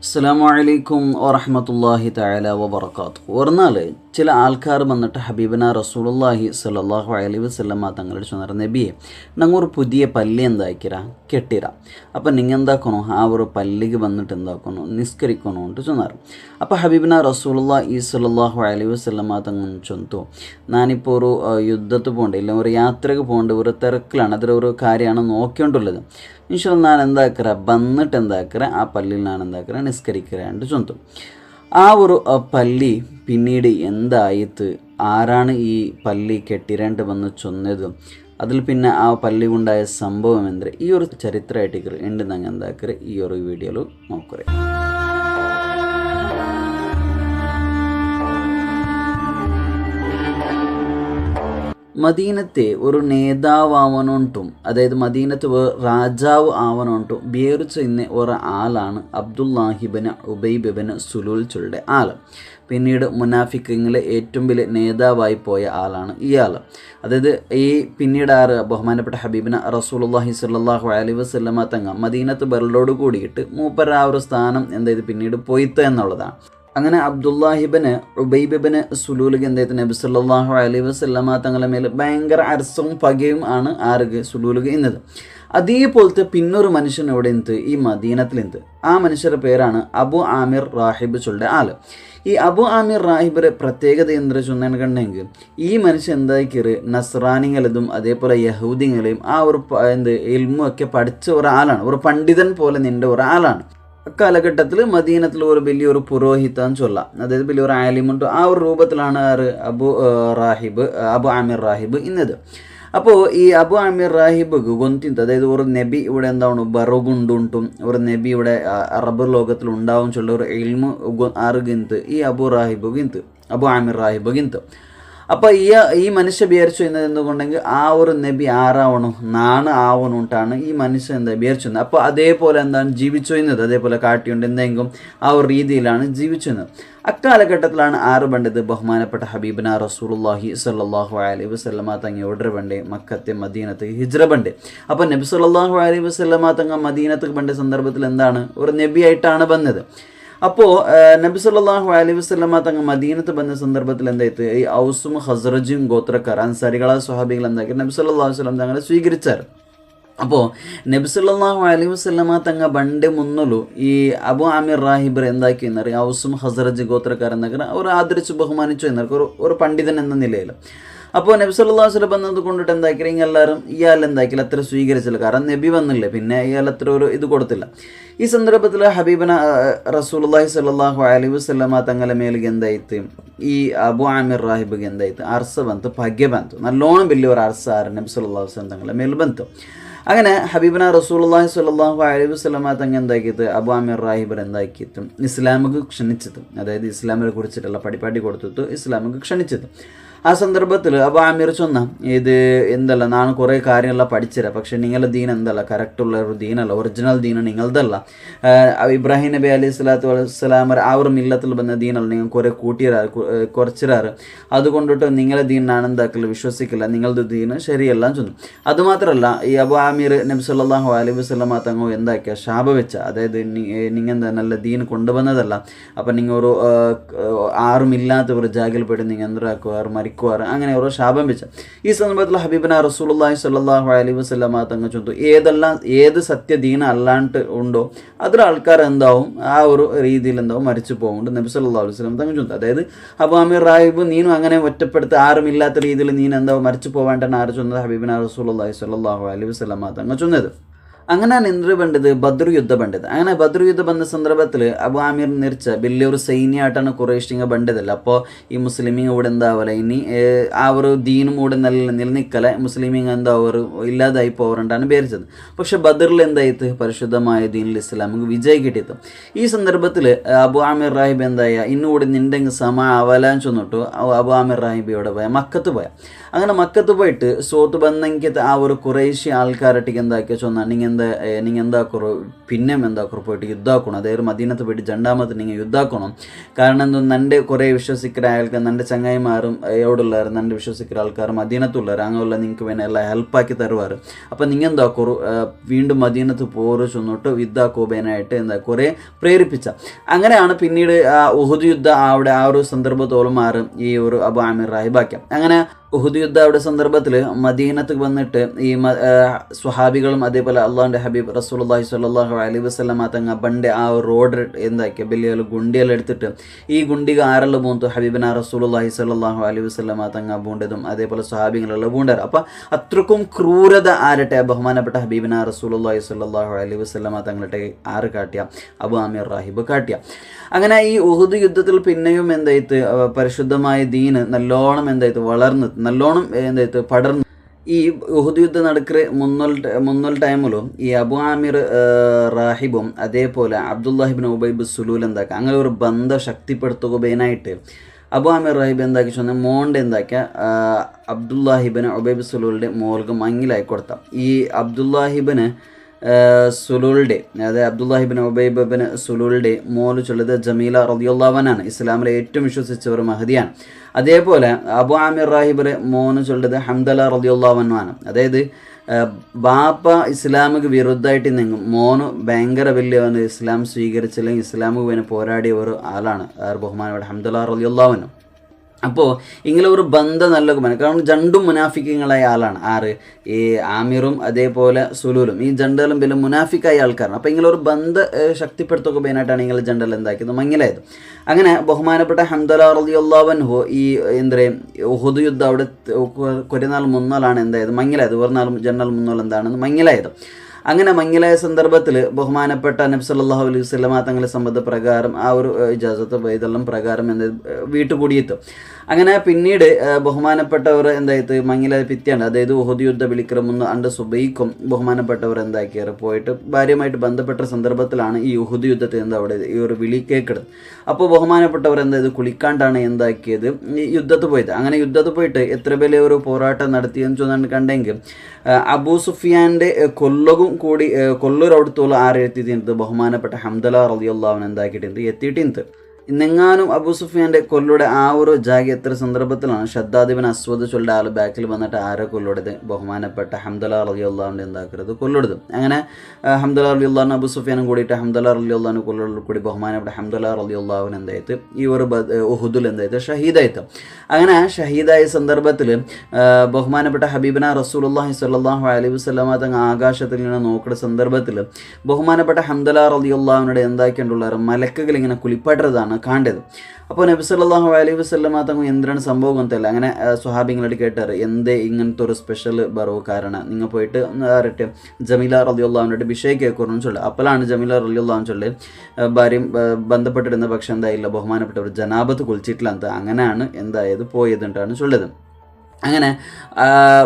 അസ്സലാമു അലൈക്കും വറഹ്മത്തുള്ളാഹി തആല വബറകാതുഹു. ഒരു നാൾ ചില ആൾക്കാർ വന്നിട്ട് ഹബീബന റസൂലുള്ളാഹി സ്വല്ലല്ലാഹു അലൈഹി വസല്ലമ തങ്ങളുടെ ചൊന്നറ നബിയെ ഞങ്ങൾ പുതിയ പല്ലി എന്താക്കിര കെട്ടിര അപ്പം നിങ്ങൾ എന്താക്കണോ ആ ഒരു പല്ലിക്ക് വന്നിട്ട് എന്താക്കണോ നിസ്കരിക്കണോ ಅಂತ ചൊന്നാറ്. അപ്പം ഹബീബന റസൂലുള്ളാഹി സ്വല്ലല്ലാഹു അലൈഹി വസല്ലമ തങ്ങൾ ചൊന്തു ഞാനിപ്പോൾ ഒരു യുദ്ധത്തിൽ പോകണ്ട ഇല്ല ഒരു യാത്രക്ക് പോകേണ്ട ഒരു തിരക്കിലാണ് അതിലൊരു കാര്യമാണ് നോക്കിക്കൊണ്ടുള്ളത്. ഇൻഷാ അല്ലാഹ് ഞാൻ എന്താക്കറ വന്നിട്ട് എന്താക്കറ ആ പള്ളിയിൽ ഞാൻ എന്താക്കറ നിസ്കരിക്കരാണ്ട് ചൊന്തു. ആ ഒരു പള്ളി പിന്നീട് എന്തായിട്ട് ആരാണ് ഈ പള്ളി കെട്ടിരണ്ട് വന്ന് ചൊന്നത് അതിൽ പിന്നെ ആ പള്ളി ഉണ്ടായ സംഭവം എന്ത് ഈ ഒരു ചരിത്രമായിട്ട് ഉണ്ട് ഞങ്ങൾ എന്താക്കറ ഈ ഒരു വീഡിയോയിൽ നോക്കറേ. മദീനത്തെ ഒരു നേതാവാവനോണ്ടും അതായത് മദീനത്ത് രാജാവ് ആവനോണ്ടും വേറെ ചെയ്യുന്ന ഒരു ആളാണ് അബ്ദുല്ലാഹിബിന് ഉബൈബിന് സുലൂൽ ചുളുടെ ആൾ. പിന്നീട് മുനാഫിക്കിങ്ങിലെ ഏറ്റവും വലിയ നേതാവായി പോയ ആളാണ് ഇയാൾ. അതായത് ഈ പിന്നീട് ആറ് ബഹുമാനപ്പെട്ട ഹബീബിന് റസൂലുള്ളാഹി സ്വല്ലല്ലാഹു അലൈഹി വസല്ലമ തങ്ങ മദീനത്ത് ബെറലോട് കൂടിയിട്ട് മൂപ്പര ആ ഒരു സ്ഥാനം എന്തായത് പിന്നീട് പോയിത്ത എന്നുള്ളതാണ്. അങ്ങനെ അബ്ദുല്ലാഹിബിന് ഉബൈബിന് സുലൂലിക്ക് എന്തായത് നബി സല്ലല്ലാഹു അലൈഹി വസല്ലമ തങ്ങളുടെ മേൽ ഭയങ്കര അരസവും പകയും ആണ് ആർക്ക് സുലൂലിക്ക് ഇന്നത്. അതേപോലത്തെ പിന്നൊരു മനുഷ്യൻ ഇവിടെ എന്ത് ഈ മദീനത്തിലെന്ത് ആ മനുഷ്യരുടെ പേരാണ് അബു ആമിർ റാഹിബ് ചൊല്ലുടെ ആൾ. ഈ അബു ആമിർ റാഹിബിൻ്റെ പ്രത്യേകത എന്താ ചൊന്നെങ്കിൽ ഈ മനുഷ്യൻ എന്താക്കിയത് നസ്രാനികളതും അതേപോലെ യഹൂദികളെയും ആ ഒരു ഇൽമും ഒക്കെ പഠിച്ച ഒരാളാണ്, ഒരു പണ്ഡിതൻ പോലെ നിൻ്റെ ഒരാളാണ്. അക്കാലഘട്ടത്തിൽ മദീനത്തിൽ ഒരു വലിയൊരു പുരോഹിതാന്ന് ചൊല്ലാം, അതായത് വലിയൊരു ആലിമുണ്ട്. ആ ഒരു രൂപത്തിലാണ് അബു ആമിർ റാഹിബ് ഇന്നത്. അപ്പോൾ ഈ അബു ആമിർ റാഹിബ് ഗൊന്തിന്ത് അതായത് ഒരു നബി ഇവിടെ എന്താണ് ബറുഗുണ്ടുണ്ടും ഒരു നബി ഇവിടെ അറബ് ലോകത്തിൽ ഉണ്ടാവും ചൊല്ല ഒരു ഇൽമു ആറുകിന്ത് ഈ അബു ആമിർ റാഹിബ് ഗിന്ത്. അപ്പോൾ ഈ മനുഷ്യ വിചാരിച്ചു എന്നത് എന്തുകൊണ്ടെങ്കിൽ ആ ഒരു നബി ആറാവണം നാണ് ആവണോട്ടാണ് ഈ മനുഷ്യൻ എന്താ വിചാരിച്ചത്. അപ്പോൾ അതേപോലെ എന്താണ് ജീവിച്ചു എന്നത് അതേപോലെ കാട്ടിയുണ്ട് എന്തെങ്കിലും ആ ഒരു രീതിയിലാണ് ജീവിച്ചു എന്നത്. അക്കാലഘട്ടത്തിലാണ് ആറ് പണ്ടത് ബഹുമാനപ്പെട്ട ഹബീബിന റസൂലുള്ളാഹി സ്വല്ലല്ലാഹു അലൈഹി വസല്ലമ തങ്ങ ഓർഡർ പണ്ടേ മക്കത്തെ മദീനത്ത് ഹിജ്റ പണ്ട്. അപ്പോൾ നബി സ്വല്ലല്ലാഹു അലൈഹി വസല്ലമ തങ്ങ മദീനത്ത് പണ്ട സന്ദർഭത്തിൽ എന്താണ് ഒരു നബിയായിട്ടാണ് വന്നത്. അപ്പോൾ നബി സല്ലല്ലാഹു അലൈഹി വസല്ലമ തങ്ങൾ മദീനത്ത് വന്ന സന്ദർഭത്തിൽ എന്തായിട്ട് ഈ ഔസും ഹസ്റജും ഗോത്രക്കാർ അൻസാരികളായ സ്വഹാബികൾ എന്താക്കി നബി സല്ലല്ലാഹു അലൈഹി വസല്ലം തങ്ങളെ സ്വീകരിച്ചാർ. അപ്പോൾ നബി സല്ലല്ലാഹു അലൈഹി വസല്ലമ തങ്ങൾ ബണ്ട് മുന്നോലു ഈ അബു ആമിർ റാഹിബർ എന്താക്കി എന്നറിയാം ഔസും ഹസ്റജ് ഗോത്രക്കാർ എന്നൊക്കെ അവർ ആദരിച്ചു ബഹുമാനിച്ചു എന്നൊക്കെ ഒരു പണ്ഡിതൻ എന്ന നിലയിൽ. അപ്പോൾ നബി സല്ലല്ലാഹു അലൈഹി വസല്ലം വന്നത് കൊണ്ടിട്ട് എന്താക്കി എല്ലാവരും ഇയാൾ എന്താക്കില്ല അത്ര സ്വീകരിച്ചില്ല, കാരണം നബി വന്നില്ലേ, പിന്നെ ഇയാൾ അത്ര ഒരു ഇത് കൊടുത്തില്ല. ഈ സന്ദർഭത്തിൽ ഹബീബന റസൂലുള്ളാഹി സ്വല്ലല്ലാഹു അലൈഹി വസല്ലമ തങ്ങളുടെ മേലേക്ക് എന്തായിട്ട് ഈ അബു ആമിർ റാഹിബിಗೆ എന്തായിട്ട് അർസ ಬಂತು ഭാഗ്യ ಬಂತು നല്ലോണം വലിയൊരു അർസ നബി സല്ലല്ലാഹു അലൈഹി വസല്ലം തങ്ങളുടെ മേൽ ಬಂತು. അങ്ങനെ ഹബീബന റസൂലുള്ളാഹി സ്വല്ലല്ലാഹു അലൈഹി വസല്ലമ തങ്ങൾ എന്താക്കിയിട്ട് അബു ആമിർ റാഹിബ് എന്താക്കിയിട്ടും ഇസ്ലാമിക്ക് ക്ഷണിച്ചത്, അതായത് ഇസ്ലാമിനെ കുറിച്ചിട്ടുള്ള പഠിപ്പാടി കൊടുത്തിട്ട് ഇസ്ലാമിക്ക് ക്ഷണിച്ചത്. ആ സന്ദർഭത്തിൽ അബു ആമിർ ചൊന്ന ഇത് എന്തല്ല ನಾನು കുറേ കാര്യങ്ങളെല്ലാം പഠിച്ചിരാ, പക്ഷെ നിങ്ങളുടെ ദീൻ എന്തല്ല കറക്റ്റുള്ള ഒരു ദീനല്ല, ഒറിജിനൽ ദീന നിങ്ങളതല്ല. ഇബ്രാഹിം നബി അലൈഹി സ്വലാത്തു വസ്സലാം ആ ഒരു മില്ലത്തിൽ വന്ന ദീനല്ല, നിങ്ങൾ കുറേ കുറച്ചിരാറ്, അതുകൊണ്ടിട്ട് നിങ്ങളെ ദീൻ ഞാൻ എന്താക്കില്ല വിശ്വസിക്കില്ല, നിങ്ങളുടെ ദീന് ശരിയല്ല ചൊന്നു. അതുമാത്രമല്ല ഈ അബു ആമിർ നബി സല്ലല്ലാഹു അലൈഹി വസല്ലമ തങ്ങൾ എന്താക്കിയ ശാപ വെച്ച, അതായത് നിങ്ങൾ നല്ല ദീൻ കൊണ്ടുവന്നതല്ല, അപ്പം നിങ്ങൾ ഒരു ആറുമില്ലാത്ത ഒരു ജാഗിൽ പോയിട്ട് നിങ്ങൾ എന്താക്കുവാറ് മരിക്കുവാറ് അങ്ങനെ ഓരോ ശാപം വെച്ച. ഈ സന്ദർഭത്തിൽ ഹബീബന റസൂലുള്ളാഹി സ്വല്ലല്ലാഹു അലൈഹി വസല്ലമ തങ്ങൾ ചൊന്നു ഏത് സത്യദീന അല്ലാണ്ട് ഉണ്ടോ അതിൽ ആൾക്കാർ എന്താവും ആ ഒരു രീതിയിൽ എന്താവും മരിച്ചു പോകുന്നുണ്ട് നബി സല്ലല്ലാഹു അലൈഹി വസല്ലം തങ്ങൾ ചൊന്നു. അതായത് അബു ആമിർ റാഹിബ് നീനും അങ്ങനെ ഒറ്റപ്പെടുത്തി ആരുമില്ലാത്ത രീതിയിൽ നീൻ എന്താവും മരിച്ചു പോവേണ്ടെന്ന് ആര് ചൊന്നത് ഹബീബന റസൂലുള്ളാഹി സ്വല്ലല്ലാഹു അലൈഹി വസല്ലമ തങ്ങൾ ചൊന്നത്. അങ്ങനെയാണ് എന്ത് പണ്ടത് ബദ്ർ യുദ്ധ പണ്ടത്. അങ്ങനെ ബദ്ർ യുദ്ധ വന്ന സന്ദർഭത്തിൽ അബു ആമിർ നിരിച്ച വലിയൊരു സൈന്യമായിട്ടാണ് ഖുറൈശിങ്ങ പണ്ടതല്ല. അപ്പോൾ ഈ മുസ്ലിമിങ് ഇവിടെ എന്താവല ഇനി ആ ഒരു ദീനും കൂടെ നിലനിൽക്കല മുസ്ലിമിങ് എന്താവർ ഇല്ലാതായി പോകാറുണ്ടാണ് വിചാരിച്ചത്. പക്ഷെ ബദറിൽ എന്തായിട്ട് പരിശുദ്ധമായ ദീനിൽ ഇസ്ലാമിക്ക് വിജയം കിട്ടിയത്. ഈ സന്ദർഭത്തിൽ അബു ആമിർ റാഹിബ് എന്തായ ഇന്നുകൂടി നിണ്ടെങ്കിൽ സമ അവലാൻ ചൊന്നിട്ടു അബു ആമിർ റാഹിബ് ഇവിടെ പോയ മക്കത്ത് പോയ. അങ്ങനെ മക്കത്ത് പോയിട്ട് സോത്ത് ബന്നെങ്കിൽ ആ ഒരു ഖുറൈശി ആൾക്കാരട്ടിക്ക് എന്താക്കിയ ചൊന്നാ നിങ്ങൾ நீங்கள் എന്താക്കുറോ പിന്നെയും എന്താക്കുറോ പോയിട്ട് യുദ്ധാക്കണം, അതായത് മദീനത്ത് പോയിട്ട് രണ്ടാമത്തെ നിങ്ങൾ യുദ്ധാക്കണം. കാരണം എന്തോ നൻ്റെ കുറേ വിശ്വസിക്കുന്ന ആൾക്കാർ, നൻ്റെ ചങ്ങായിമാരും എവിടെയുള്ളവർ നൻ്റെ വിശ്വസിക്കുന്ന ആൾക്കാർ മദീനത്തുള്ളവർ അങ്ങനെയുള്ള നിങ്ങൾക്ക് വേണേൽ എല്ലാം ഹെൽപ്പാക്കി തരുവാറ്. അപ്പോൾ നിങ്ങൾ എന്താക്കുറോ വീണ്ടും മദീനത്ത് പോറ് ചെന്നിട്ട് യുദ്ധാക്കോബേനായിട്ട് എന്താ കുറേ പ്രേരിപ്പിച്ച. അങ്ങനെയാണ് പിന്നീട് ഉഹുദ് യുദ്ധം അവിടെ ആ ഒരു സന്ദർഭത്തോളം മാറും ഈ ഒരു അബു ആമിർ റാഹിബാക്യം. അങ്ങനെ ഉഹുദ് യുദ്ധ അവിടെ സന്ദർഭത്തിൽ മദീനത്ത് വന്നിട്ട് ഈ സ്വഹാബികളും അതേപോലെ അള്ളാഹുൻ്റെ ഹബീബ് റസൂലുള്ളാഹി സ്വല്ലല്ലാഹു അലൈഹി വസല്ലമ തങ്ങ പണ്ട് ആ റോഡ് എന്താക്കിയ വലിയ ഗുണ്ടിയെല്ലാം എടുത്തിട്ട് ഈ ഗുണ്ടിക ആരെല്ലാം പൂന്തു ഹബീബിന റസൂലുള്ളാഹി സ്വല്ലല്ലാഹു അലൈഹി വസല്ലമ തങ്ങ പൂണ്ടതും അതേപോലെ സ്വഹാബികളെല്ലാം പൂണ്ടാറ്. അപ്പം അത്രക്കും ക്രൂരത ആരട്ടെ ബഹുമാനപ്പെട്ട ഹബീബിന റസൂലുള്ളാഹി സ്വല്ലല്ലാഹു അലൈഹി വസല്ലമ തങ്ങളുടെ ആറ് കാട്ടിയ അബു ആമിർ റാഹിബ് കാട്ടിയ. അങ്ങനെ ഈ ഉഹുദ് യുദ്ധത്തിൽ പിന്നെയും എന്തായിട്ട് പരിശുദ്ധമായ ദീന് നല്ലോണം എന്തായിട്ട് വളർന്ന് നല്ലോണം എന്തായിട്ട് പടർന്നു. ഈ ഉഹുദ് യുദ്ധം നടക്കുന്ന മുന്നൽ ടൈമിലും ഈ അബു ആമിർ റാഹിബും അതേപോലെ അബ്ദുല്ലാഹിബിൻ ഉബൈബ് സുലൂൽ എന്താക്കുക അങ്ങനെ ഒരു ബന്ധം ശക്തിപ്പെടുത്തുകയായിട്ട് അബു ആമിർ റാഹിബ് എന്താക്കി ചെന്നാൽ മോണ്ട് എന്താക്കിയ അബ്ദുല്ലാഹിബിന് ഉബൈബ് സുലൂലിൻ്റെ മോൾക്ക് മങ്ങിലായി കൊടുത്ത. ഈ അബ്ദുല്ലാഹിബിന് സുലൂലിൻ്റെ അതായത് അബ്ദുല്ലാഹിബിൻ ഉബൈബിന് സുലൂലിൻ്റെ മോല് ചൊല്ലത് ജമീല റളിയല്ലാഹു അൻഹാണ്. ഇസ്ലാമിലെ ഏറ്റവും വിശ്വസിച്ചവർ മഹദിയാണ്. അതേപോലെ അബു ആമിർ റാഹിബിന് മോന് ചൊല്ലത് ഹംദല റളിയല്ലാഹു അൻഹു. അതായത് ബാപ്പ ഇസ്ലാമിക്ക് വിരുദ്ധമായിട്ട് നീങ്ങും, മോന് ഭയങ്കര വലിയ ഇസ്ലാം സ്വീകരിച്ചില്ലെങ്കിൽ ഇസ്ലാമിക്ക് വേണ്ടി പോരാടിയ ഒരു ആളാണ് ബഹുമാനപ്പെട്ട ഹംദല റളിയല്ലാഹു അൻഹു. അപ്പോൾ ഇങ്ങനെ ഒരു ബന്ധം നല്ല കാരണം രണ്ടും മുനാഫിക്കങ്ങളായ ആളാണ് ആറ് ഈ ആമിറും അതേപോലെ സുലൂലും. ഈ ജണ്ടലും വലിയ മുനാഫിക്കായ ആൾക്കാരാണ്. അപ്പോൾ ഇങ്ങനെ ഒരു ബന്ധം ശക്തിപ്പെടുത്തുക മെയിനായിട്ടാണ് ഇങ്ങനെ ജണ്ടൽ എന്താക്കിയത് മങ്ങിലായത്. അങ്ങനെ ബഹുമാനപ്പെട്ട ഹംദല റളിയല്ലാഹു അൻഹു ഈ എന്താ ഉഹുദ് യുദ്ധം അവിടെ കുറേ നാൾ മുന്നാലാണ് എന്തായത് മങ്ങിലായത്. ഒരു നാൾ ജണ്ടൽ മുന്നോൾ എന്താണെന്ന് മങ്ങിലായത്. അങ്ങനെ മങ്ങിലായ സന്ദർഭത്തിൽ ബഹുമാനപ്പെട്ട നബി സല്ലല്ലാഹു അലൈഹി വസല്ലമ തങ്ങളുടെ സമ്മത പ്രകാരം ആ ഒരു ഇജാസത്ത് ഇതെല്ലാം പ്രകാരം എന്താ വീട്ടുകൂടിയെത്തും. അങ്ങനെ പിന്നീട് ബഹുമാനപ്പെട്ടവർ എന്തായത് മങ്ങിലായ പിത്യാണ് അതായത് ഉഹുദ് യുദ്ധ വിളിക്കുന്ന അണ്ട് സുബൈക്കും ബഹുമാനപ്പെട്ടവർ എന്താക്കിയാറ് പോയിട്ട് ഭാര്യയുമായിട്ട് ബന്ധപ്പെട്ട സന്ദർഭത്തിലാണ് ഈ ഉഹുദ് യുദ്ധത്തിൽ എന്താ അവിടെ ഈ ഒരു വിളി കേൾക്കുന്നത്. അപ്പോൾ ബഹുമാനപ്പെട്ടവർ എന്തായത് കുളിക്കാണ്ടാണ് എന്താക്കിയത് ഈ യുദ്ധത്തിൽ പോയത്. അങ്ങനെ യുദ്ധത്തിൽ പോയിട്ട് എത്ര വലിയ ഒരു പോരാട്ടം നടത്തിയെന്ന് ചോദിച്ചു കണ്ടെങ്കിൽ അബൂ സുഫിയാൻ്റെ കൂടി കൊല്ലൂർ അവിടുത്തോളം ആരെത്തിയിട്ട് ബഹുമാനപ്പെട്ട ഹംദല റളിയല്ലാഹു അൻഹു എന്താക്കിയിട്ടുണ്ട് എത്തിയിട്ടുണ്ട്. ഇന്നെങ്ങാനും അബൂ സുഫിയാൻ്റെ കൊല്ലുടെ ആ ഒരു ജാഗ എത്ര സന്ദർഭത്തിലാണ് ഷദ്ദാദ് ബിൻ അസ്വദ് ചൊല്ലുടെ ആൾ ബാക്കിൽ വന്നിട്ട് ആരെ കൊല്ലുടത് ബഹുമാനപ്പെട്ട ഹംദല റളിയല്ലാഹു അൻഹു എന്താക്കരുത് കൊല്ലുടത്. അങ്ങനെ ഹംദല റളിയല്ലാഹു അൻഹു അബൂ സുഫിയാനും കൂടിയിട്ട് ഹംദല റളിയല്ലാഹു അൻഹു കൊല്ലുകളിൽ കൂടി ബഹുമാനപ്പെട്ട ഹംദല റളിയല്ലാഹു അൻഹു എന്തായിട്ട് ഈ ഒരു ഉഹുദിൽ എന്തായിട്ട് ഷഹീദായിട്ട്. അങ്ങനെ ഷഹീദായ സന്ദർഭത്തിൽ ബഹുമാനപ്പെട്ട ഹബീബിന റസൂലുള്ളാഹി സ്വല്ലല്ലാഹു അലൈഹി വസല്ലമ തങ്ങൾ ആകാശത്തിൽ ഇങ്ങനെ നോക്കുന്ന സന്ദർഭത്തിൽ ബഹുമാനപ്പെട്ട ഹംദല റളിയല്ലാഹു അൻഹു എന്താക്കിയിട്ടുള്ള മലക്കുകൾ ഇങ്ങനെ കുളിപ്പാട്ടതാണ് കണ്ടത്. അപ്പോൾ നബി സല്ലല്ലാഹു അലൈഹി വസല്ലമ തങ്ങൾ എന്താണ് സംഭവം എന്നല്ല അങ്ങനെ സ്വഹാബികളോട് കേട്ടാറ് എന്തേ ഇങ്ങനത്തെ ഒരു സ്പെഷ്യൽ ബറവ് കാരണം നിങ്ങൾ പോയിട്ട് ആരട്ടെ ജമീല റളിയല്ലാഹു അൻഹയുടെ വിഷയം കേൾക്കുമെന്ന് ചൊല്ലുക. അപ്പോഴാണ് ജമീല റളിയല്ലാഹു അൻഹു ചൊല്ല് ഭാര്യയും ബന്ധപ്പെട്ടിരുന്ന പക്ഷെ എന്തായില്ല ബഹുമാനപ്പെട്ടവർ ജനാബത്ത് കുളിച്ചിട്ടില്ല ಅಂತ അങ്ങനെയാണ് എന്തായത് പോയതുണ്ടാണ് ചൊല്ലത്. അങ്ങനെ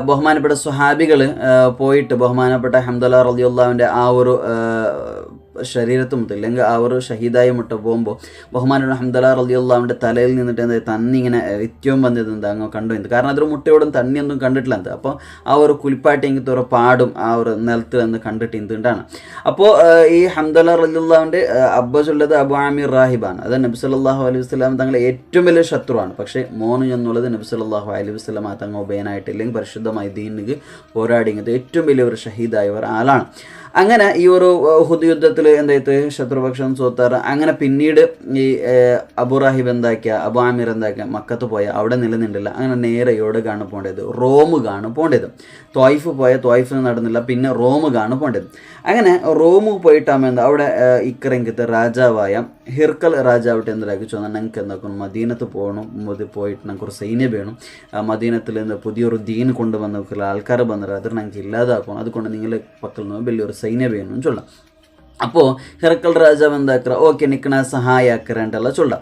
ബഹുമാനപ്പെട്ട സ്വഹാബികൾ പോയിട്ട് ബഹുമാനപ്പെട്ട ഹംദല റളിയല്ലാഹു അൻഹുവിൻ്റെ ആ ഒരു ശരീരത്ത് മുട്ട ഇല്ലെങ്കിൽ ആ ഒരു ഷഹീദായി മുട്ട പോകുമ്പോൾ ബഹുമാനപ്പെട്ട ഹംദല റളിയല്ലാഹു അൻഹുവിൻ്റെ തലയിൽ നിന്നിട്ട് എന്താ തന്നി ഇങ്ങനെ ഏറ്റവും വന്നത് എന്താ അങ്ങ് കണ്ടു കാരണം അതൊരു മുട്ടയോടും തണ്ണിയൊന്നും കണ്ടിട്ടില്ല എന്ത്. അപ്പോൾ ആ ഒരു കുലിപ്പാട്ടി എങ്കിൽ തുറ പാടും ആ ഒരു നിലത്ത് എന്ന് കണ്ടിട്ട് എന്തുകൊണ്ടാണ്. അപ്പോൾ ഈ ഹംദല റളിയല്ലാഹുവിൻ്റെ അബ്ബ ചൊല്ലത് അബു ആമിർ റാഹിബാണ്. അത് നബി സല്ലല്ലാഹു അലൈഹി വസല്ലം തങ്ങളെ ഏറ്റവും വലിയ ശത്രുവാണ്. പക്ഷേ മോനു എന്നുള്ളത് നബി സല്ലല്ലാഹു അലൈഹി വസല്ലം തങ്ങൾ ഉപയനായിട്ട് ഇല്ലെങ്കിൽ പരിശുദ്ധമായി ദീനിക്ക് പോരാടിയത് ഏറ്റവും വലിയ ഒരു ഷഹീദായവർ ആളാണ്. അങ്ങനെ ഈ ഒരു ഉഹുദ് യുദ്ധത്തിൽ എന്തായിട്ട് ശത്രുപക്ഷം സോത്താറ്. അങ്ങനെ പിന്നീട് ഈ അബു റാഹിബ് എന്താക്കിയ അബു ആമിർ എന്താക്കിയ മക്കത്ത് പോയ അവിടെ നിലനിന്നില്ല. അങ്ങനെ നേരെ എവിടേക്കാണ് പോകേണ്ടത് റോം കാണു പോകേണ്ടത്. ത്വായിഫ് പോയ ത്വായിഫ് നടന്നില്ല പിന്നെ റോം കാണു പോകേണ്ടത്. അങ്ങനെ റോമ് പോയിട്ടാകുമ്പോൾ എന്താ അവിടെ ഇക്കറെങ്കിത്തെ രാജാവായ ഹിർക്കൽ രാജാവിട്ട് എന്താക്കി ചോദിച്ചാൽ ഞങ്ങൾക്ക് എന്താക്കണം മദീനത്ത് പോകണം പോയിട്ട് ഞങ്ങൾക്കൊരു സൈന്യം വേണം മദീനത്തിൽ എന്താ പുതിയൊരു ദീൻ കൊണ്ടുവന്ന ആൾക്കാർ വന്നിട്ട് അത് ഞങ്ങൾക്ക് ഇല്ലാതാക്കണം അതുകൊണ്ട് നിങ്ങൾ പക്കൽ നിന്ന് വലിയൊരു സൈന്യം വേണം ചൊല്ലാം. അപ്പോൾ ഹിറക്കൽ രാജാവ് എന്താക്കുക ഓക്കെ നിൽക്കണ സഹായാക്കറേണ്ടല്ല ചൊല്ലാം.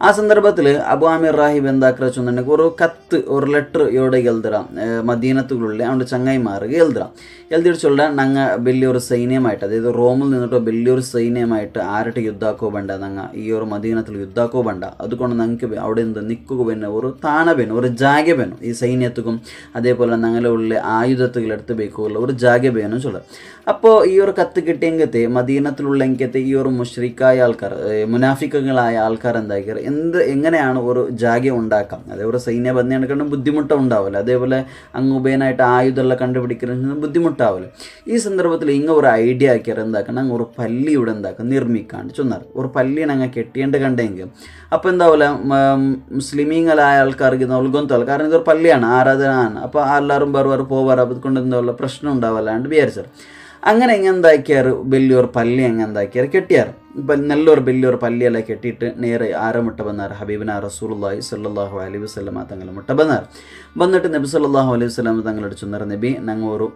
ಆ ಸಂದರ್ಭത്തിൽ അബു ആമിർ റാഹിബ് എന്താക്കുക വെച്ചിട്ടുണ്ടെങ്കിൽ ഒരു കത്ത് ഒരു ലെറ്റർ ഇവിടെ എഴുതറാം മദീനത്തുള്ള അവൻ്റെ ചങ്ങായിമാർക്ക് എഴുതറാം എഴുതിയിട്ട് ചൊല്ലാൻ ഞങ്ങൾ വലിയൊരു സൈന്യമായിട്ട് അതായത് റോമിൽ നിന്നിട്ട് വലിയൊരു സൈന്യമായിട്ട് ആരുടെ യുദ്ധാക്കോ വേണ്ട ഞങ്ങൾ ഈ ഒരു മദീനത്തിൽ യുദ്ധാക്കോ വേണ്ട അതുകൊണ്ട് ഞങ്ങൾക്ക് അവിടെ നിന്ന് നിൽക്കുക പിന്നെ ഒരു താണ വേണം ഒരു ജാഗ വേണം ഈ സൈന്യത്തുക്കും അതേപോലെ ഞങ്ങളുടെ ഉള്ളിൽ ആയുധത്തുകളെടുത്ത് ബേക്കുള്ള ഒരു ജാഗ വേണം ചൊല്ലാം. അപ്പോൾ ഈ ഒരു കത്ത് കിട്ടിയെങ്കത്തെ മദീനത്തിലുള്ള എങ്കത്തെ ഈ ഒരു മുഷ്രിക്കായ ആൾക്കാർ മുനാഫിക്കങ്ങളായ ആൾക്കാർ എന്താക്കിയാൽ എങ്ങനെയാണ് ഒരു ജാഗ ഉണ്ടാക്കാം, അതേ ഒരു സൈന്യ ബന്ധം കണ്ട് ബുദ്ധിമുട്ടുണ്ടാവില്ല, അതേപോലെ അങ്ങ് ഉപയനായിട്ട് ആയുധമെല്ലാം കണ്ടുപിടിക്കുന്ന ബുദ്ധിമുട്ടാവില്ല. ഈ സന്ദർഭത്തിൽ ഇങ്ങ ഒരു ഐഡിയ ആക്കിയാൽ എന്താക്കണം, അങ്ങ് ഒരു പള്ളി ഇവിടെ എന്താക്കാം നിർമ്മിക്കാണ്ട് ചൊന്നാർ ഒരു പള്ളിയാണ് അങ്ങ് കെട്ടിയേണ്ട കണ്ടെങ്കിൽ അപ്പോൾ എന്താവില്ല മുസ്ലിമീങ്ങളായ ആൾക്കാർക്ക് നൽകുന്ന കാരണം ഇതൊരു പള്ളിയാണ് ആരാധനാണ്. അപ്പോൾ എല്ലാവരും വേറെ പോവാറ് അതുകൊണ്ട് എന്താവില്ല പ്രശ്നം ഉണ്ടാവില്ലാണ്ട് വിചാരിച്ചാർ. അങ്ങനെ എന്താക്കിയാറ് വലിയൊരു പള്ളി എന്താക്കിയാറ് കെട്ടിയാറ്. ഇപ്പം നല്ലൊരു വലിയൊരു പള്ളിയെല്ലാം കെട്ടിയിട്ട് നേരെ ആരമുട്ട വന്നാർ ഹബീബിന റസൂലുള്ളാഹി സ്വല്ലല്ലാഹു അലൈഹി വസല്ലമ തങ്ങൾ മുട്ട വന്നാർ. വന്നിട്ട് നബി സല്ലല്ലാഹു അലൈഹി വസല്ലമ തങ്ങളോട് ചൊന്നർ നബി ഞങ്ങൾ ഒരു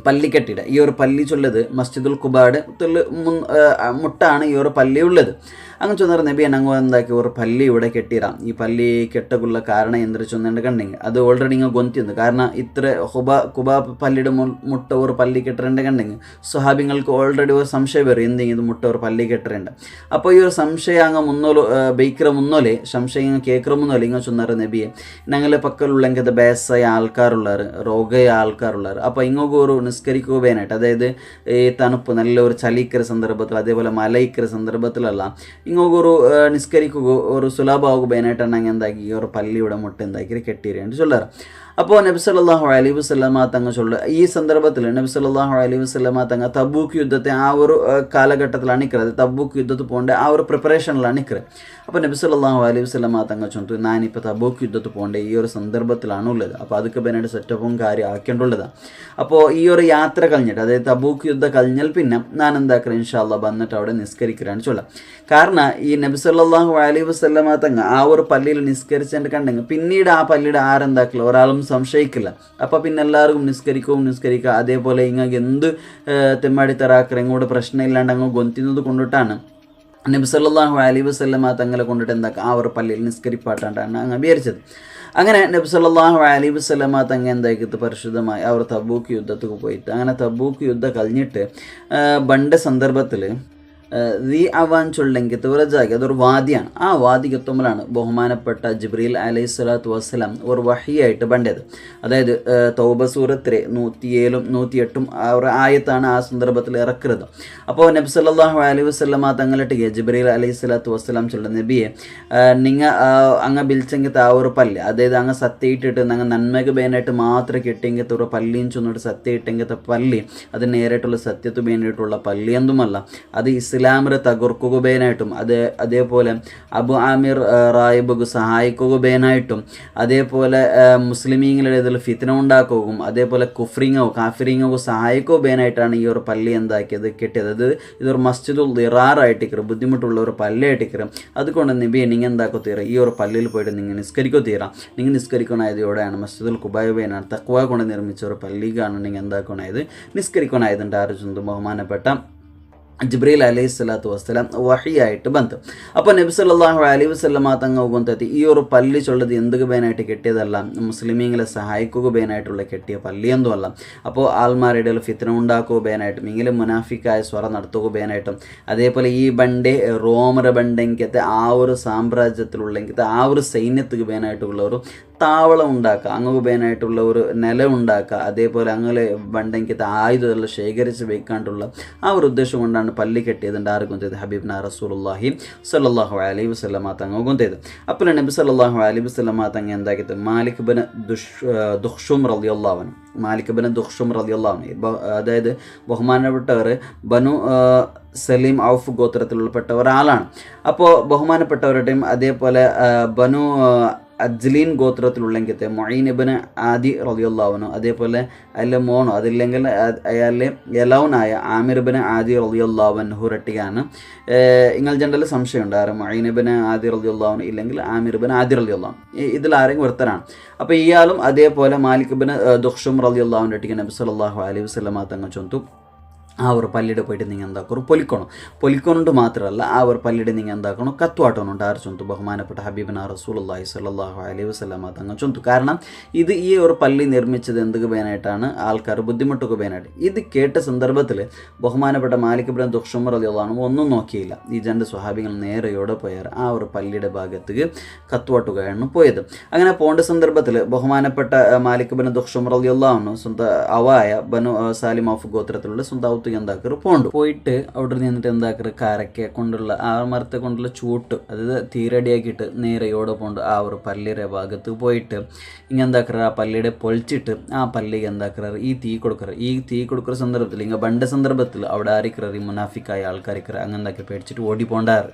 പള്ളി കെട്ടിട ഈ ഒരു പള്ളി ചൊല്ലത് മസ്ജിദുൽ ഖുബായുടെ മുട്ടാണ് ഈ ഒരു പള്ളി ഉള്ളത്. അങ്ങ് ചൊന്നർ നബി ഞങ്ങൾ എന്താക്കി ഒരു പള്ളി ഇവിടെ കെട്ടിടാം. ഈ പള്ളി കെട്ടക്കുള്ള കാരണം എന്തൊരു ചൊന്നുണ്ട് കണ്ടെങ്കിൽ അത് ഓൾറെഡി ഇങ്ങനെ ഗൊന്തിന്ന് കാരണം ഇത്ര കുബാ പള്ളിയുടെ മുട്ട ഒരു പള്ളി കെട്ടറുണ്ട് കണ്ടെങ്കിൽ സ്വഹാബിങ്ങൾക്ക് ഓൾറെഡി ഒരു സംശയം വരും എന്തെങ്കിലും ഇത് മുട്ട ഒരു പള്ളി കെട്ടറുണ്ട്. അപ്പോൾ ഈ ഒരു സംശയം അങ്ങ് മുന്നോല് ബൈക്കറ മുന്നോലെ സംശയം ഇങ്ങനെ കേക്കറ മുന്നോലെ ഇങ്ങനെ ചൊന്നർ നബിയെ ഞങ്ങളെ പക്കലുള്ളെങ്കിൽ ബേസായ ആൾക്കാരുള്ളവർ രോഗയ ആൾക്കാരുള്ളവർ അപ്പോൾ ഇങ്ങോട്ട് ഒരു നിസ്കരിക്കുകയായിട്ട് അതായത് ഈ തണുപ്പ് നല്ല ഒരു ചലിക്കര സന്ദർഭത്തിൽ അതേപോലെ മലയിക്കര സന്ദർഭത്തിലെല്ലാം ഇങ്ങോട്ടൊരു നിസ്കരിക്കുക ഒരു സുലഭമാകുമ്പോഴായിട്ടാണെങ്കിൽ എന്താക്കി ഈ ഒരു പള്ളിയുടെ മുട്ട എന്താക്കി കെട്ടിയിട്ട് ചൊല്ലാറ്. അപ്പോൾ നബി സല്ലല്ലാഹു അലൈഹി വസല്ലമ തങ്ങൾ ചൊല്ലുക ഈ സന്ദർഭത്തിൽ നബി സല്ലല്ലാഹു അലൈഹി വസല്ലമ തങ്ങൾ തബൂക്ക് യുദ്ധത്തെ ആ ഒരു കാലഘട്ടത്തിലാണ് നിൽക്കുന്നത്. തബൂക്ക് യുദ്ധത്തിൽ പോകേണ്ട ആ ഒരു പ്രിപ്പറേഷനിലാണ് നിൽക്കുന്നത്. അപ്പോൾ നബി സല്ലല്ലാഹു അലൈഹി വസല്ലമ തങ്ങൾ ചൊല്ലുന്നു ഞാനിപ്പോൾ തബൂക്ക് യുദ്ധത്തിൽ പോകേണ്ട ഈ ഒരു സന്ദർഭത്തിലാണ് ഉള്ളത്. അപ്പോൾ അതൊക്കെ പിന്നീട് സെറ്റപ്പും കാര്യം ആക്കേണ്ടുള്ളതാണ്. അപ്പോൾ ഈ ഒരു യാത്ര കഴിഞ്ഞിട്ട് അതായത് തബൂക്ക് യുദ്ധം കഴിഞ്ഞാൽ പിന്നെ ഞാൻ എന്താക്കുക ഇൻഷാ അല്ലാഹ് വന്നിട്ട് അവിടെ നിസ്കരിക്കുകയാണ് ചൊല്ലാം. കാരണം ഈ നബി സല്ലല്ലാഹു അലൈഹി വസല്ലമ തങ്ങൾ ആ ഒരു പള്ളിയിൽ നിസ്കരിച്ചിട്ട് കണ്ടെങ്കിൽ പിന്നീട് ആ പള്ളിയുടെ ആരെന്താക്കില്ല ഒരാളും സംശയിക്കില്ല. അപ്പോൾ പിന്നെ എല്ലാവർക്കും നിസ്കരിക്കുക അതേപോലെ ഇങ്ങനെ എന്ത് തെമ്മാടി തറാക്കറ ഇങ്ങോട്ട് പ്രശ്നമില്ലാണ്ട് അങ്ങ് ഗൊന്തുന്നത് കൊണ്ടിട്ടാണ് നബി സല്ലല്ലാഹു അലൈഹി വസല്ലമ തങ്ങളെ കൊണ്ടിട്ട് എന്താക്കുക ആ ഒരു പള്ളിയിൽ നിസ്കരിപ്പാട്ടാണ് അങ്ങ് വിചാരിച്ചത്. അങ്ങനെ നബി സല്ലല്ലാഹു അലൈഹി വസല്ലമ തങ്ങൾ എന്താക്കിയത് പരിശുദ്ധമായി അവർ തബൂക്ക് യുദ്ധത്തിൽ പോയിട്ട് അങ്ങനെ തബൂക്ക് യുദ്ധം കഴിഞ്ഞിട്ട് ബണ്ട സന്ദർഭത്തിൽ ദി അവാൻ ചൊല്ലെങ്കിൽ തുറജാക്കി അതൊരു വാദിയാണ്. ആ വാദിക്ക് എത്തുമ്പോഴാണ് ബഹുമാനപ്പെട്ട ജിബ്രീൽ അലൈഹി സ്വലാത്തു വസ്സലാം ഒരു വഹിയായിട്ട് ബണ്ടത്. അതായത് തൗബ സൂറത്തിലെ 107 108 ആ ഒരു ആയത്താണ് ആ സന്ദർഭത്തിൽ ഇറക്കുന്നത്. അപ്പോൾ നബി സല്ലല്ലാഹു അലൈഹി വസല്ലമ തങ്ങളിട്ട് ജിബ്രീൽ അലൈഹി സ്വലാത്തു വസ്സലാം ചൊല്ലുന്ന നബിയെ നിങ്ങൾ അങ്ങ് ബിൽച്ചെങ്കിൽ ആ ഒരു പള്ളി അതായത് അങ്ങ് സത്യയിട്ടിട്ട് ഞങ്ങൾ നന്മക്ക് ബേനായിട്ട് മാത്രം കിട്ടിയെങ്കിൽ ഒരു പള്ളിയും ചൊന്നിട്ട് സത്യയിട്ടെങ്കിൽ പള്ളി അത് നേരിട്ടുള്ള സത്യത്ത് വേണ്ടിയിട്ടുള്ള പള്ളി എന്തുമല്ല അത് ഇസ്ലാമിനെ തകർക്കുകയായിട്ടും അതേപോലെ അബു ആമിർ റാഹിബ് സഹായിക്കുകയായിട്ടും അതേപോലെ മുസ്ലിമീങ്ങളുടെ ഇതിൽ ഫിത്ന ഉണ്ടാക്കുകയും അതേപോലെ കാഫിറിങ്ങോ സഹായിക്കുകയായിട്ടാണ് ഈ ഒരു പള്ളി എന്താക്കിയത് കിട്ടിയത്. അത് ഇതൊരു മസ്ജിദുൽ ദിറാറായിട്ടിക്കറ് ബുദ്ധിമുട്ടുള്ള ഒരു പള്ളിയായിട്ടിക്കറ്. അതുകൊണ്ട് നബി നിങ്ങൾ എന്താക്കോ തീരാം ഈ ഒരു പള്ളിയിൽ പോയിട്ട് നിങ്ങൾ നിസ്കരിക്കോ തീരാം. നിങ്ങൾ നിസ്കരിക്കണായതോടെയാണ് മസ്ജിദുൽ ഖുബായുബേനാണ് തഖ്വ കൊണ്ട് നിർമ്മിച്ച ഒരു പള്ളിക്കാണ് നിങ്ങൾ എന്താക്കണായത് നിസ്കരിക്കണായതുണ്ട്. ആരോചന ബഹുമാനപ്പെട്ട ജിബ്രീൽ അലൈഹി സ്വലാത്തു വസ്സലാം വഹിയായിട്ട് ബന്ധു. അപ്പോൾ നബി സല്ലല്ലാഹു അലൈഹി വസല്ലമ തങ്ങൾ കൊണ്ടെത്തി ഈ ഒരു പള്ളി ചൊല്ലത് എന്തൊക്കെ ബേനായിട്ട് കെട്ടിയതല്ല മുസ്ലിമീങ്ങളെ സഹായിക്കുക ബേനായിട്ടുള്ള കെട്ടിയ പള്ളി എന്തുമല്ല. അപ്പോൾ ആൾമാരുടെ ഫിത്ന ഉണ്ടാക്കുക ബേനായിട്ടും ഇങ്ങനെ മുനാഫിക്കായ സ്വറ നടത്തുക ബേനായിട്ടും അതേപോലെ ഈ ബണ്ടേ റോമറ ബണ്ടെങ്കത്തെ ആ ഒരു സാമ്രാജ്യത്തിലുള്ളെങ്കിൽ ആ ഒരു സൈന്യത്തുക്ക് ബേനായിട്ടുള്ള ഒരു താവളം ഉണ്ടാക്കുക അങ്ങ് ബേനായിട്ടുള്ള ഒരു നില ഉണ്ടാക്കുക അതേപോലെ അങ്ങനെ ബണ്ടെങ്കിൽ ആയുധമെല്ലാം ശേഖരിച്ച് വെക്കാണ്ടുള്ള ആ ഒരു ഉദ്ദേശം കൊണ്ടാണ് പള്ളി കെട്ടിയതുണ്ട്. ആർക്കും ചെയ്ത് ഹബീബ്ന റസൂലുള്ളാഹി സ്വല്ലല്ലാഹു അലൈഹി വസല്ലമ തങ്ങൾക്കും ചെയ്ത്. അപ്പോൾ നബി സല്ലല്ലാഹു അലൈഹി വസല്ലമ തങ്ങൾ എന്താക്കിയത് മാലിക് ബിൻ ദുഖ്ഷും റളിയല്ലാഹു അൻഹു മാലിക് ബിൻ ദുഖ്ഷും റളിയല്ലാഹു അൻഹു അതായത് ബഹുമാനപ്പെട്ടവർ ബനു സലീം ഔഫ് ഗോത്രത്തിലുൾപ്പെട്ട ഒരാളാണ്. അപ്പോൾ ബഹുമാനപ്പെട്ടവരുടെയും അതേപോലെ ബനു അജ്ലീൻ ഗോത്രത്തിലുള്ളെങ്കിൽ മൊയ്ൻ ഇബ്നു ആദി റളിയല്ലാഹു അൻഹു അതേപോലെ അതിലെ മോണോ അതില്ലെങ്കിൽ അയാളെ യലൗനായ ആമിർ ഇബ്നു ആദി റളിയല്ലാഹു അൻഹു റട്ടിയാണ് നിങ്ങൾ ജനറൽ സംശയമുണ്ട് ആരും മൊയ്ൻ ഇബ്നു ആദി റളിയല്ലാഹു അൻഹു ഇല്ലെങ്കിൽ ആമിർ ഇബ്നു ആദി റളിയല്ലാഹു അൻഹു ഇതിൽ ആരെങ്കിലും ഒരുത്തരാണ്. അപ്പോൾ ഇയാളും അതേപോലെ മാലിക് ഇബ്നു ദുഖ്ഷും റളിയല്ലാഹു അൻഹു റട്ടിക്ക് നബി സല്ലല്ലാഹു അലൈഹി വസല്ലമ തങ്ങൾ ചൊന്തു ആ ഒരു പള്ളിയുടെ പോയിട്ട് നിങ്ങൾ എന്താക്കണം പൊലിക്കൊണ്ട് മാത്രമല്ല ആ ഒരു പള്ളിയുടെ നിങ്ങൾ എന്താക്കണം കത്തുവാട്ടോനുണ്ട് ആര് ചൊന്തു ബഹുമാനപ്പെട്ട ഹബീബിന റസൂലുള്ളാഹി സ്വല്ലല്ലാഹു അലൈഹി വസല്ലമ തങ്ങൾ ചൊന്തു. കാരണം ഇത് ഈ ഒരു പള്ളി നിർമ്മിച്ചത് എന്തൊക്കെ പേനായിട്ടാണ് ആൾക്കാർ ബുദ്ധിമുട്ടൊക്കെ പേനായിട്ട്. ഇത് കേട്ട സന്ദർഭത്തിൽ ബഹുമാനപ്പെട്ട മാലിക് ഇബ്ൻ ദുഖ്ശുമർ റളിയല്ലാഹു അൻഹു ഒന്നും നോക്കിയില്ല. ഈ രണ്ട് സ്വഹാബികൾ നേരെയോടെ പോയാൽ ആ ഒരു പള്ളിയുടെ ഭാഗത്തേക്ക് കത്തുവാട്ടുകയാണ് പോയത്. അങ്ങനെ പോകേണ്ട സന്ദർഭത്തിൽ ബഹുമാനപ്പെട്ട മാലിക് ഇബ്ൻ ദുഖ്ശുമർ റളിയല്ലാഹു അൻഹു സ്വന്തം അവായ ബനു സാലിം ഔഫ് ഗോത്രത്തിലുള്ള സ്വന്തം എന്താക്കറ് പോയിട്ട് അവിടെ നിന്നിട്ട് എന്താക്കറ് കാരക്ക കൊണ്ടുള്ള ആ മരത്തെ കൊണ്ടുള്ള ചൂട്ട് അതായത് തീരടിയാക്കിയിട്ട് നേരെയോടെ പോണ്ട് ആ ഒരു പള്ളിയുടെ ഭാഗത്ത് പോയിട്ട് ഇങ്ങനെ എന്താക്കറ ആ പള്ളിയുടെ പൊളിച്ചിട്ട് ആ പള്ളിക്ക് എന്താക്കറ ഈ തീ കൊടുക്കുന്ന സന്ദർഭത്തിൽ ഇങ്ങനെ ബണ്ട സന്ദർഭത്തിൽ അവിടെ ആരിക്കറ ഈ മുനാഫിക്കായ ആൾക്കാരിക്കറ അങ്ങനെ എന്താക്കി പേടിച്ചിട്ട് ഓടിപ്പോണ്ടാറ്.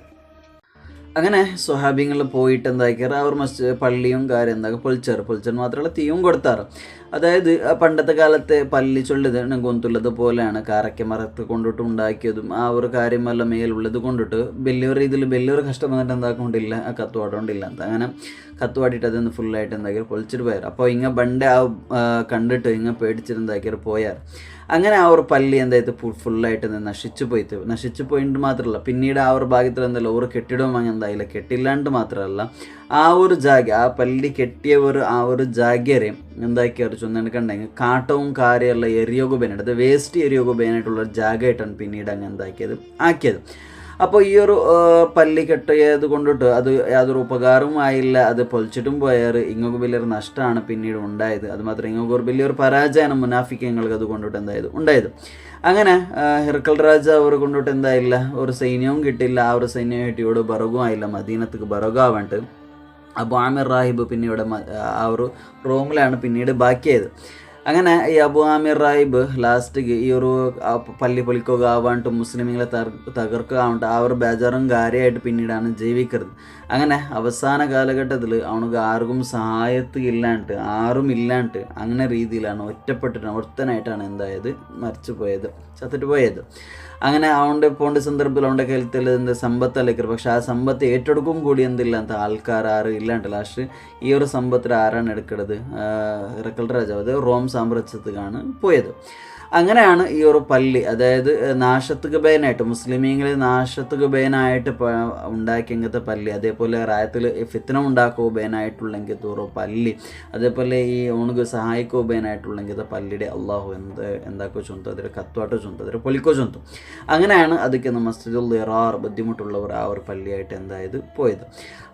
അങ്ങനെ സ്വഹാബിങ്ങൾ പോയിട്ട് എന്താക്കിയാറ് അവർ പള്ളിയും കാര്യം എന്താക്കുക പൊളിച്ചാറ് മാത്രമല്ല തീയും കൊടുത്താറ്. അതായത് പണ്ടത്തെ കാലത്തെ പള്ളി ചൊല്ലിത് ഗൊന്തുള്ളത് പോലെയാണ് കാരക്ക മരത്ത് കൊണ്ടിട്ട് ഉണ്ടാക്കിയതും ആ ഒരു കാര്യമെല്ലാം മേലുള്ളത് കൊണ്ടിട്ട് വലിയൊരു കഷ്ടം വന്നിട്ട് എന്താക്കൊണ്ടില്ല ആ കത്തുവാട്ടോണ്ടില്ല ಅಂತ. അങ്ങനെ കത്തുവാട്ടിട്ട് അതൊന്ന് ഫുള്ളായിട്ട് എന്താക്കിയാൽ പൊളിച്ചിട്ട് പോയാറ്. അപ്പോൾ ഇങ്ങനെ ബണ്ട കണ്ടിട്ട് ഇങ്ങനെ പേടിച്ചിട്ട് എന്താക്കിയാൽ പോയാറ്. അങ്ങനെ ആ ഒരു പള്ളി എന്തായത് ഫുള്ളായിട്ട് നശിച്ചു പോയിട്ട് മാത്രമല്ല പിന്നീട് ആ ഒരു ഭാഗത്തിൽ എന്തല്ല ഒരു കെട്ടിടവും അങ്ങനെ എന്തായില്ല കെട്ടില്ലാണ്ട് മാത്രമല്ല ആ ഒരു ജാഗ ആ പള്ളി കെട്ടിയവർ ആ ഒരു ജാഗ്യരെ എന്താക്കിയവർ ചൊന്നെടുക്കണ്ടെങ്കിൽ കാട്ടവും കാര്യമുള്ള എരിയോഗുബേനായിട്ട് അത് വേസ്റ്റ് എരിയോഗുബേനായിട്ടുള്ള ജാഗയായിട്ടാണ് പിന്നീട് അങ്ങനെ ആക്കിയത്. അപ്പോൾ ഈ ഒരു പള്ളി കെട്ടിയത് കൊണ്ടിട്ട് അത് യാതൊരു ഉപകാരവും ആയില്ല. അത് പൊളിച്ചിട്ടും പോയാറ് ഇങ്ങോട്ട് വലിയൊരു നഷ്ടമാണ് പിന്നീട് ഉണ്ടായത്. അത് മാത്രമേ ഇങ്ങോട്ട് വലിയൊരു പരാജയമാണ് മുനാഫിക്കങ്ങൾക്ക് അത് കൊണ്ടിട്ട് ഉണ്ടായത്. അങ്ങനെ ഹിർക്കൽ രാജ അവർ കൊണ്ടിട്ട് എന്തായില്ല ഒരു സൈന്യവും കിട്ടില്ല. ആ ഒരു സൈന്യം കിട്ടിയോട് ബറഗും ആയില്ല. മദീനത്തേക്ക് ബറഗാവാണ്ട് അബു ആമിർ റാഹിബ് പിന്നീട് ആ ഒരു റൂമിലാണ് പിന്നീട് ബാക്കിയായത്. അങ്ങനെ ഈ അബു ആമിർ റാഹിബ് ലാസ്റ്റ് ഈ ഒരു പള്ളി പൊളിക്കുക ആവാണ്ട് മുസ്ലിമുകളെ തകർക്കുക ആവണ്ട് ആ ഒരു ബേജാറും കാര്യമായിട്ട് പിന്നീടാണ് ജീവിക്കരുത്. അങ്ങനെ അവസാന കാലഘട്ടത്തിൽ അവനക്ക് ആർക്കും സഹായത്തില്ലാണ്ട് ആരും ഇല്ലാണ്ട് അങ്ങനെ രീതിയിലാണ് ഒറ്റപ്പെട്ടിട്ട് ഒരുത്തനായിട്ടാണ് എന്തായത് ചത്തിട്ട് പോയത്. അങ്ങനെ അവൻ്റെ പോണ്ട സന്ദർഭത്തിൽ അവൻ്റെ കയ്യിൽ എന്ത് സമ്പത്തല്ലേക്കർ. പക്ഷെ ആ സമ്പത്ത് ഏറ്റെടുക്കും കൂടി എന്തില്ലാത്ത ആൾക്കാർ ആരും ഇല്ലാണ്ട് ലാസ്റ്റ് ഈ ഒരു സമ്പത്തിൽ ആരാണ് എടുക്കുന്നത് ഹിർക്കൽ രാജാവ് അത് റോം സാമ്രാജ്യത്തിലാണ് പോയത്. അങ്ങനെയാണ് ഈ ഒരു പള്ളി അതായത് നാശത്തുക്ക് ബേനായിട്ട് മുസ്ലിമീങ്ങളെ നാശത്തുക്ക് ബേനായിട്ട് ഉണ്ടാക്കിയെങ്കിലത്തെ പള്ളി അതേപോലെ റായത്തിൽ ഫിത്തന ഉണ്ടാക്കുക ബേനായിട്ടുള്ളെങ്കിൽ തൂറോ പള്ളി അതേപോലെ ഈ ഓണുക്ക് സഹായിക്കോ ബേനായിട്ടുള്ളെങ്കിലത്തെ പള്ളിയുടെ അള്ളാഹു എന്താക്കോ ചൊന്തു അതിൽ കത്തുവാട്ടോ ചൊന്തു അതിൽ പൊലിക്കോ ചൊന്തു. അങ്ങനെയാണ് അതൊക്കെ മസ്ജിദുൽ ദിറാർ ബുദ്ധിമുട്ടുള്ളവർ ആ ഒരു പള്ളിയായിട്ട് എന്തായത് പോയത്.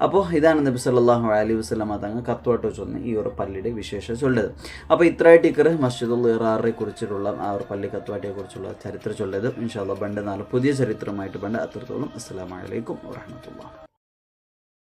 അപ്പോൾ ഇതാണ് നബി സല്ലല്ലാഹു അലൈഹി വസല്ലമ തങ്ങൾ കത്തുവാട്ടോ ചൊന്ന് ഈ ഒരു പള്ളിയുടെ വിശേഷം ചൊല്ലത്. അപ്പോൾ ഇത്രയായിട്ട് ഇക്കറ് മസ്ജിദുൽ ദിറാറിനെ കുറിച്ചിട്ടുള്ള ആ ഒരു പള്ളി കത്തുവാട്ടിയെ കുറിച്ചുള്ള ചരിത്രം ചൊല്ലത്. ഇൻഷാ അല്ലാഹ് ബണ്ട് നാളെ പുതിയ ചരിത്രമായിട്ട് ബണ്ട് അത്രത്തോളം. അസ്സലാമു അലൈക്കും വറഹ്മത്തുള്ളാഹി.